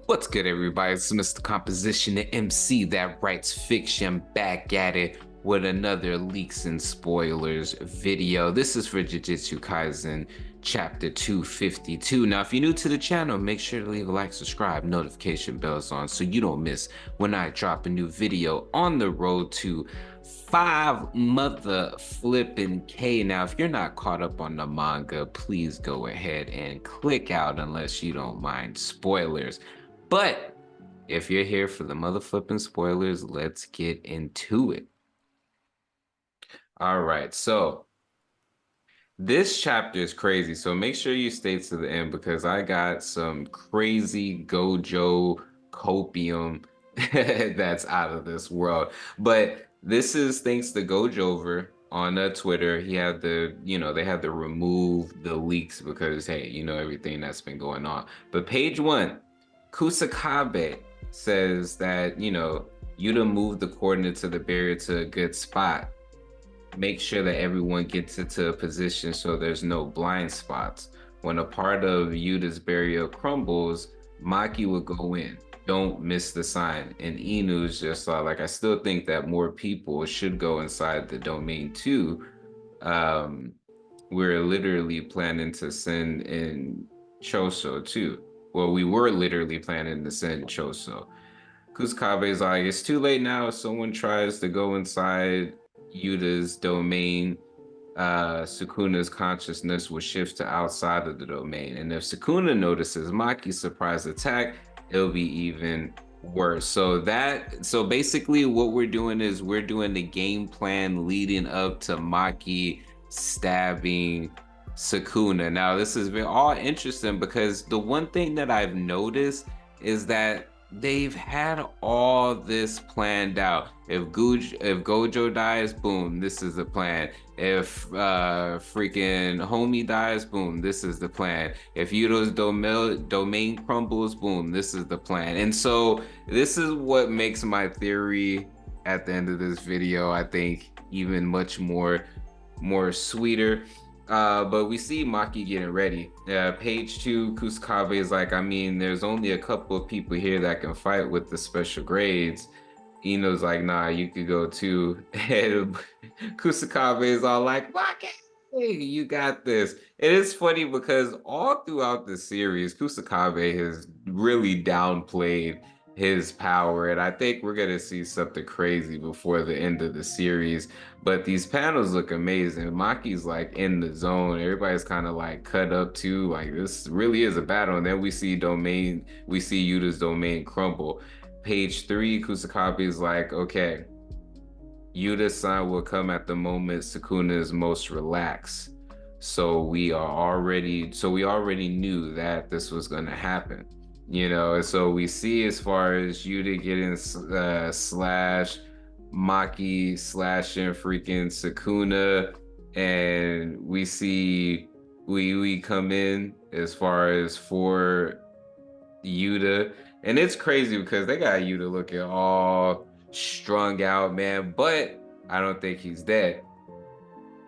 What's good, everybody? It's Mr. Composition, the MC that writes fiction, back at it with another leaks and spoilers video. This is for Jujutsu Kaisen chapter 252. Now, if you're new to the channel, make sure to leave a like, subscribe, notification bells on so you don't miss when I drop a new video on the road to 5 mother flipping K. Now, if you're not caught up on the manga, please go ahead and click out unless you don't mind spoilers. But if you're here for the mother flipping spoilers, let's get into it. All right, so this chapter is crazy, so make sure you stay to the end because I got some crazy GOJO copium that's out of this world. But this is thanks to Gojover on Twitter. He had they had to remove the leaks because, hey, everything that's been going on. But page one, Kusakabe says that, Yuta moved the coordinates of the barrier to a good spot. Make sure that everyone gets into a position so there's no blind spots. When a part of Yuta's barrier crumbles, Maki will go in. Don't miss the sign. And Inu's just like, I still think that more people should go inside the domain too. We're literally planning to send in Choso too. Well, we were literally planning to send Choso. Kusakabe is like, it's too late now. If someone tries to go inside Yuta's domain, Sukuna's consciousness will shift to outside of the domain. And if Sukuna notices Maki's surprise attack, it'll be even worse. So basically what we're doing is we're doing the game plan leading up to Maki stabbing Sukuna. Now, this has been all interesting because the one thing that I've noticed is that they've had all this planned out. If Gojo dies, boom, this is the plan. If freaking homie dies, boom, this is the plan. If Yudo's domain crumbles, boom, this is the plan. And so this is what makes my theory at the end of this video, I think, even much more sweeter. But we see Maki getting ready. Page 2, Kusakabe is like, I mean, there's only a couple of people here that can fight with the special grades. Ino's like, nah, you could go too. And Kusakabe is all like, Maki, hey, you got this. It is funny because all throughout the series, Kusakabe has really downplayed his power, and I think we're gonna see something crazy before the end of the series. But these panels look amazing. Maki's like in the zone. Everybody's kind of like cut up too. Like this really is a battle. And then we see Yuta's domain crumble. Page 3, Kusakabe is like, okay, Yuta's sign will come at the moment Sukuna is most relaxed. So we already knew that this was gonna happen. So we see as far as Yuta getting slash Maki slashing freaking Sukuna, and we see we come in as far as for Yuta, and it's crazy because they got Yuta looking all strung out, man, but I don't think he's dead.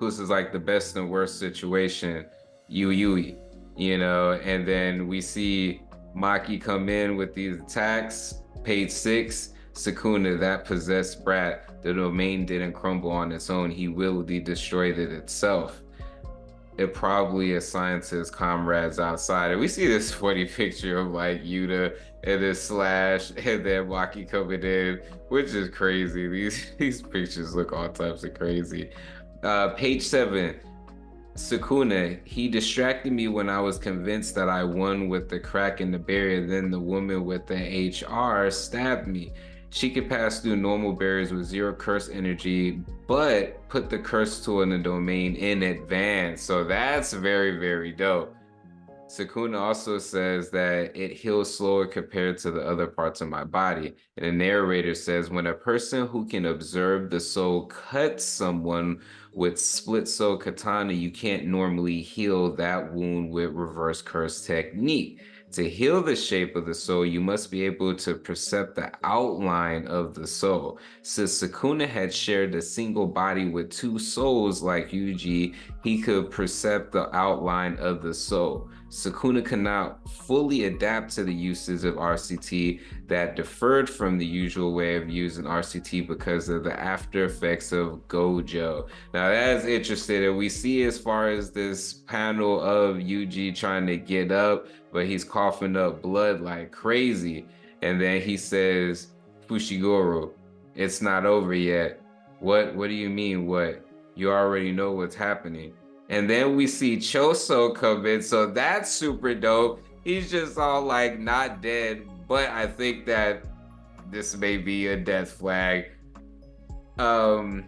This is like the best and worst situation, Yui, and then we see Maki come in with these attacks. Page 6, Sukuna, that possessed brat. The domain didn't crumble on its own. He willingly destroyed it itself. It probably assigned to his comrades outside. And we see this funny picture of like Yuta and this slash and then Maki coming in, which is crazy. These pictures look all types of crazy. Page 7. Sukuna, he distracted me when I was convinced that I won with the crack in the barrier. Then the woman with the HR stabbed me. She could pass through normal barriers with 0 curse energy, but put the curse tool in the domain in advance. So that's very, very dope. Sukuna also says that it heals slower compared to the other parts of my body. And the narrator says, when a person who can observe the soul cuts someone with split soul katana, you can't normally heal that wound with reverse curse technique. To heal the shape of the soul, you must be able to perceive the outline of the soul. Since Sukuna had shared a single body with 2 souls like Yuji, he could perceive the outline of the soul. Sukuna cannot fully adapt to the uses of RCT that differed from the usual way of using RCT because of the after effects of GOJO. Now that's interesting, and we see as far as this panel of Yuji trying to get up, but he's coughing up blood like crazy. And then he says, Fushiguro, it's not over yet. What do you mean, what? You already know what's happening. And then we see Choso come in, so that's super dope. He's just all like not dead, but I think that this may be a death flag. Um,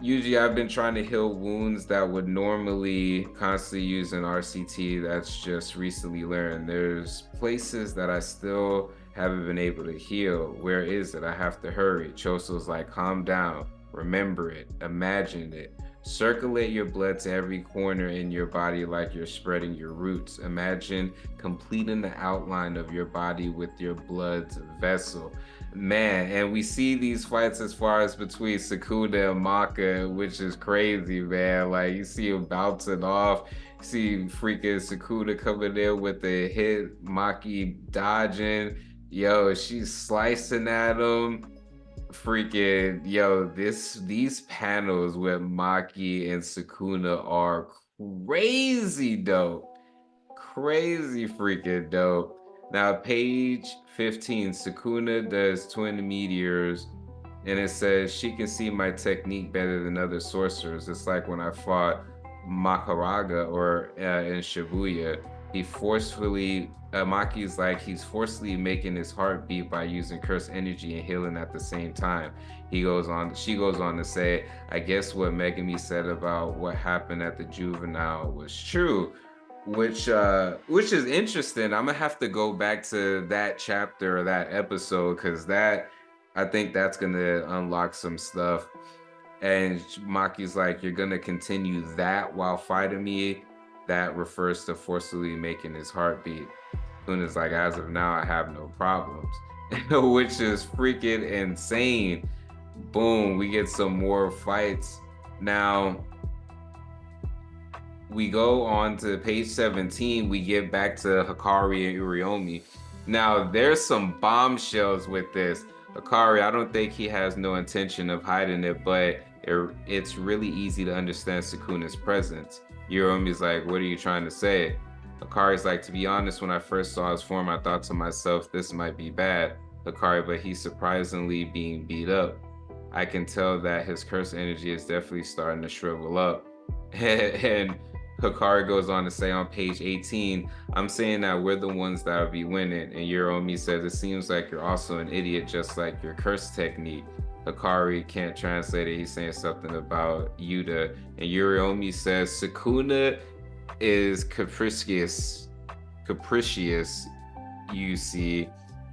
Usually I've been trying to heal wounds that would normally constantly use an RCT. That's just recently learned. There's places that I still haven't been able to heal. Where is it? I have to hurry. Choso's like, calm down. Remember it. Imagine it. Circulate your blood to every corner in your body like you're spreading your roots. Imagine completing the outline of your body with your blood's vessel. Man, and we see these fights as far as between Sukuna and Maka, which is crazy, man. Like you see him bouncing off, you see freaking Sukuna coming in with the hit, Maki dodging. Yo, she's slicing at him. Freaking yo, these panels with Maki and Sukuna are crazy dope. Crazy freaking dope. Now, page 15, Sukuna does twin meteors, and it says she can see my technique better than other sorcerers. It's like when I fought Makaraga or in Shibuya, Maki's like, he's forcefully making his heart beat by using cursed energy and healing at the same time. She goes on to say, I guess what Megami said about what happened at the juvenile was true, which is interesting. I'm gonna have to go back to that chapter or that episode because that I think that's gonna unlock some stuff. And Maki's like, you're gonna continue that while fighting me. That refers to forcibly making his heartbeat. Luna's like, as of now, I have no problems, which is freaking insane. Boom, we get some more fights. Now, we go on to page 17. We get back to Hikari and Uriomi. Now, there's some bombshells with this. Hikari, I don't think he has no intention of hiding it, but it's really easy to understand Sukuna's presence. Uriomi's like, what are you trying to say? Hikari's like, to be honest, when I first saw his form, I thought to myself, this might be bad. Hikari, but he's surprisingly being beat up. I can tell that his curse energy is definitely starting to shrivel up. And Hikari goes on to say on page 18, I'm saying that we're the ones that will be winning. And Uriomi says, it seems like you're also an idiot, just like your curse technique. Hikari can't translate it. He's saying something about Yuta. And Uriomi says, Sukuna is capricious, you see.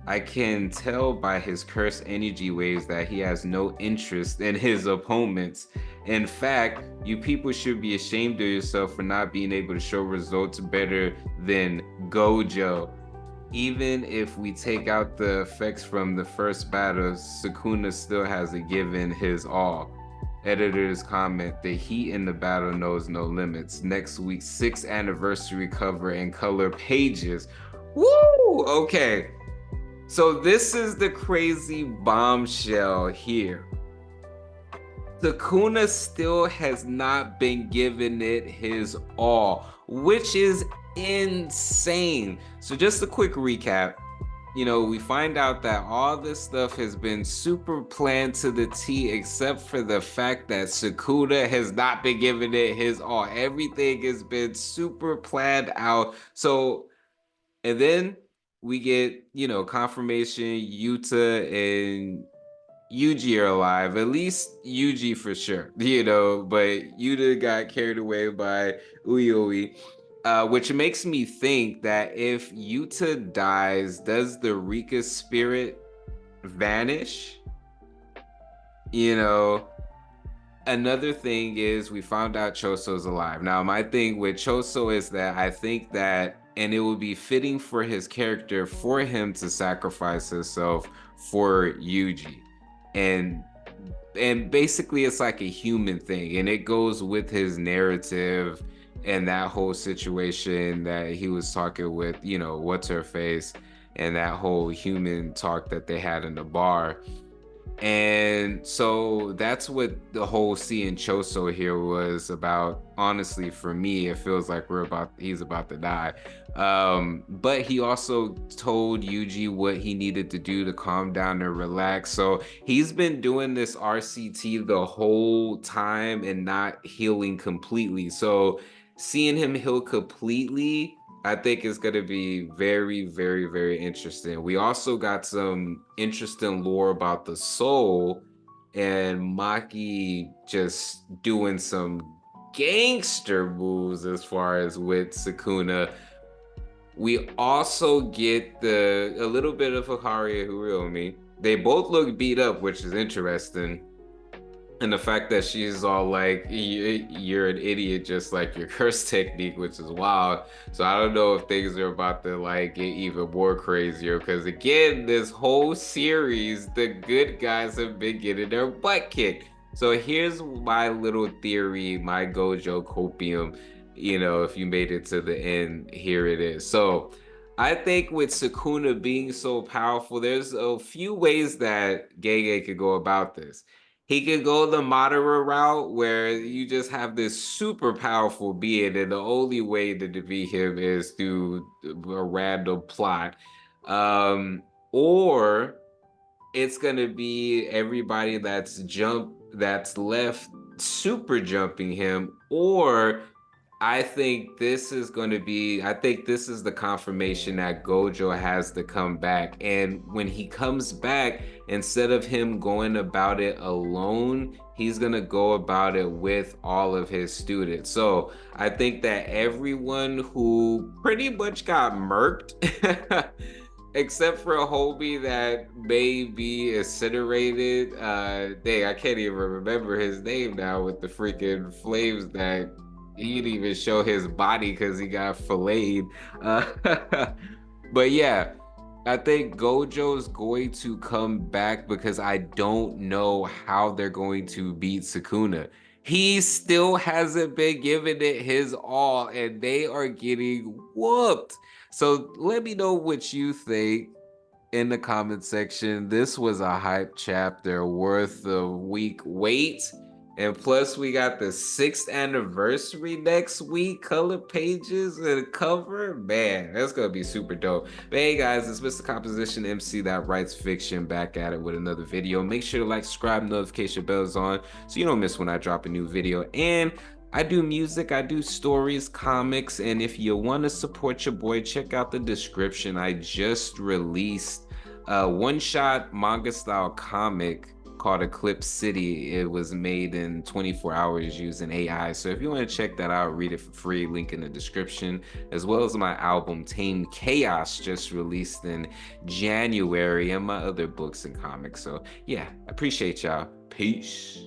I can tell by his cursed energy waves that he has no interest in his opponents. In fact, you people should be ashamed of yourself for not being able to show results better than GOJO. Even if we take out the effects from the first battle, Sukuna still hasn't given his all. Editor's comment, the heat in the battle knows no limits. Next week's 6th anniversary cover and color pages. Woo! Okay. So this is the crazy bombshell here. Sukuna still has not been given it his all, which is insane. So just a quick recap. You know, we find out that all this stuff has been super planned to the T, except for the fact that Sukuna has not been given it his all. Everything has been super planned out. So, and then we get, you know, confirmation Yuta and Yuji are alive, at least Yuji for sure, you know, but Yuta got carried away by Uyoi, which makes me think that if Yuta dies, does the Rika spirit vanish? You know, another thing is we found out Choso's alive. Now, my thing with Choso is that I think that, and it would be fitting for his character for him to sacrifice himself for Yuji. And basically it's like a human thing, and it goes with his narrative and that whole situation that he was talking with, what's her face, and that whole human talk that they had in the bar. And so that's what the whole seeing Choso here was about. Honestly, for me, it feels like he's about to die. But he also told Yuji what he needed to do to calm down and relax. So he's been doing this RCT the whole time and not healing completely. So seeing him heal completely, I think it's going to be very, very, very interesting. We also got some interesting lore about the soul and Maki just doing some gangster moves as far as with Sukuna. We also get a little bit of Hikaru and Hiromi. They both look beat up, which is interesting. And the fact that she's all like, you're an idiot, just like your curse technique, which is wild. So I don't know if things are about to like get even more crazier. Because again, this whole series, the good guys have been getting their butt kicked. So here's my little theory, my Gojo copium. If you made it to the end, here it is. So I think with Sukuna being so powerful, there's a few ways that Gege could go about this. He could go the Madara route where you just have this super powerful being, and the only way to defeat him is through a random plot. Or it's gonna be everybody that's left super jumping him, or I think this is the confirmation that Gojo has to come back. And when he comes back, instead of him going about it alone, he's going to go about it with all of his students. So I think that everyone who pretty much got murked, except for a homie that may be incinerated, dang, I can't even remember his name now with the freaking flames that he didn't even show his body because he got filleted. But yeah, I think Gojo's going to come back because I don't know how they're going to beat Sukuna. He still hasn't been giving it his all, and they are getting whooped. So let me know what you think in the comment section. This was a hype chapter worth a week wait. And plus, we got the 6th anniversary next week, color pages and cover. Man, that's gonna be super dope. But hey guys, it's Mr. Composition MC that writes fiction, back at it with another video. Make sure to like, subscribe, notification bells on so you don't miss when I drop a new video. And I do music, I do stories, comics, and if you want to support your boy, check out the description. I just released a one-shot manga style comic called Eclipse City. It was made in 24 hours using AI. So if you want to check that out, read it for free, link in the description, as well as my album Tame Chaos, just released in January, and my other books and comics. So yeah, appreciate y'all. Peace.